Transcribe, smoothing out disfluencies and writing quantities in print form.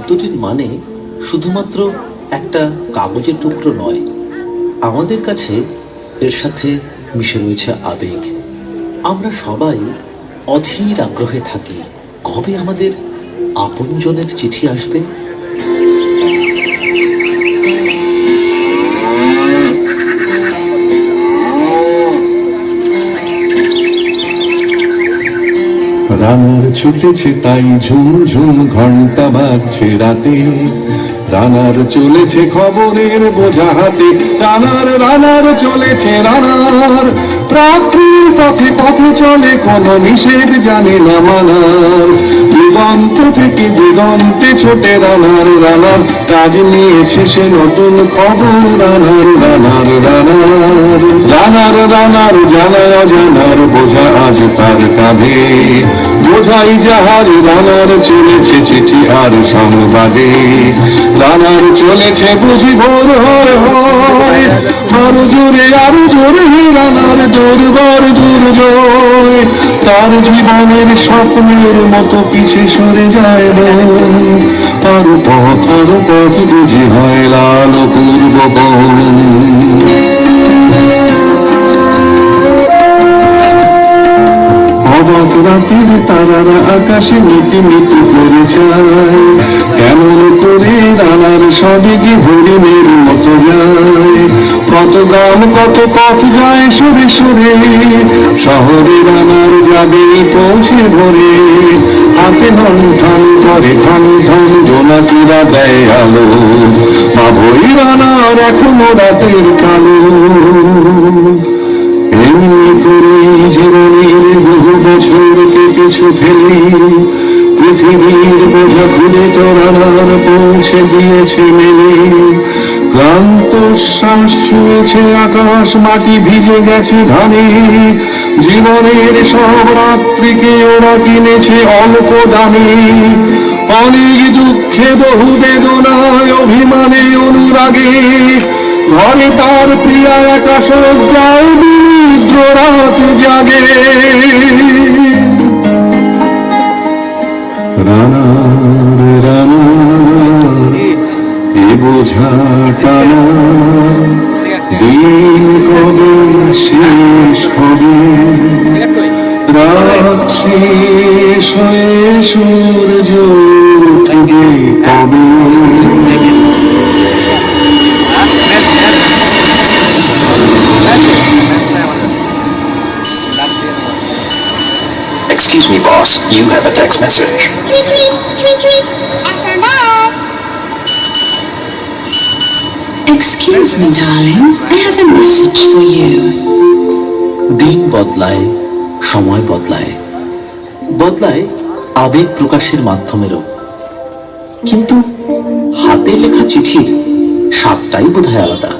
শব্দটির মানে শুধুমাত্র একটা কাগজের টুকরো নয়, আমাদের কাছে এর সাথে মিশে রয়েছে আবেগ। আমরা সবাই অধীর আগ্রহে থাকি, কবে আমাদের আপনজনের চিঠি আসবে। রানার ছুটেছে তাই ঝুম ঝুম ঘন্টা বাজছে রাতে, রানার চলেছে খবরের বোঝা হাতে, রানার রানার চলেছে রানার, রাত্রির পথে পথে চলে কোনো নিষেধ জানে না মানার, দিগন্ত থেকে দিগন্তে ছোটে রানার রানার, কাজ নিয়েছে সে নতুন খবর রানার রানার রানার রানার রানার জানা জানার বোঝা আজ তার কাঁধে, বোঝাই জাহাজ রানার চলেছে চিঠি আর সংবাদে, রানার চলেছে বুঝি ভোর হয়, আরো জোরে রানার দুর্বার দুর্জয়, তার জীবনের স্বপ্নের মতো পিছে সরে যায় মন, আরো পথ বুঝি হয় লাল পূর্ববন। অবাক রাতের তারারা আকাশে মিটি মিটি করে যায়, কেমন করে রানার সবে কি হরিণের মতো যায়, কত গ্রাম কত পথ যায় সরে সরে, শহরে রানার যাবে পৌঁছে ভরে, হাতে ধন ধন করে ধন ধন জোনাকিরা দেয় আলো, পাবই রানার এখনো রাতের কালো। এমনি করে জীবনের বহু বছরকে কিছু ফেলে, পৃথিবীর বোঝা খুলে তো রানার পৌঁছে দিয়েছে মেলে, ক্লান্ত শ্বাস ছুঁয়েছে আকাশ মাটি ভিজে গেছে ধানে, জীবনের সব রাত্রিকে ওরা কিনেছে অল্প দামে, অনেক দুঃখে বহু বেদনায় অভিমানে অনুরাগে, ঘরে তার প্রিয়া একা সজ্জায় বিনিদ্র রাত জাগে, রানার রানার এ বোঝা টানা, দিন কবে শেষ হবে, রাত শেষ হয়ে সূর্য উঠবে কবে। Excuse me, boss. You have a text message. Tweet, tweet, tweet, tweet. SMS. Excuse me, darling. I have a message for you. দিন বদলায়, সময় বদলায়, বদলায় আবেগ প্রকাশের মাধ্যমেরও, কিন্তু হাতে লেখা চিঠির স্বাদটাই বোধহয় আলাদা।